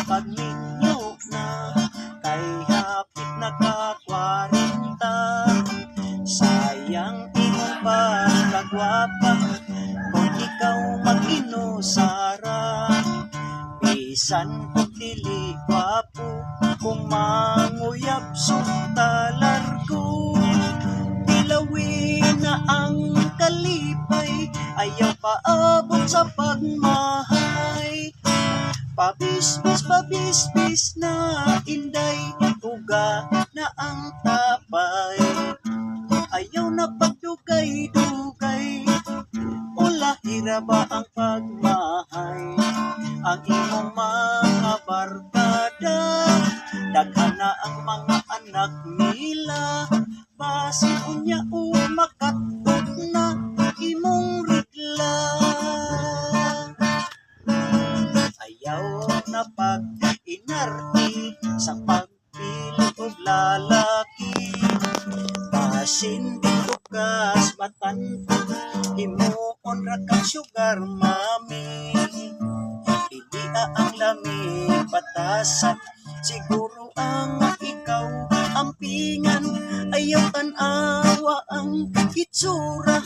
pag ninyo na kay hapit na ka 40. Sayang imong pagkagwapa kung ikaw mag-inusara. Bisan kung dili gwapo, kung manguyab sunta largo. Dilawin na ang kalipay, ayaw paabot sa pagmahay. Pabisbis na inday, uga na ang tapay. Ayaw na pagdugay-dugay, ulahira ba ang pagmahay? Ang imong mga barkada, daghan na ang mga anak nila. Basin unya o makatot na imong regla. Ayaw na pag-inarti sa pagpili og lalaki. Basin dito kas matantog, himuon ra kang sugar mami. Ilia ang lamig batasan, siguro ang ikaw ampingan. Ayaw tanawa ang itsura,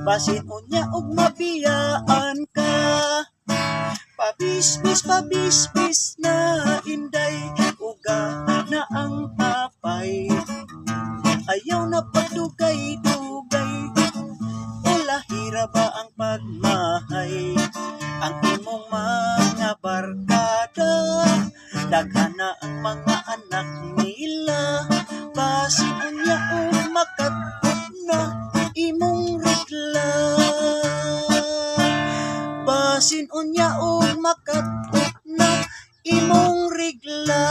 basin unya og mabiyaan ka. Pabisbis na inday, uga na ang tapay. Ayaw na pagdugay-dugay, ulahira ba ang pagmahay? Ang imong mga barkada, daghan na ang mga anak nila. Basin unya o makatot na imong regla. Basin unya o makatot na imong regla.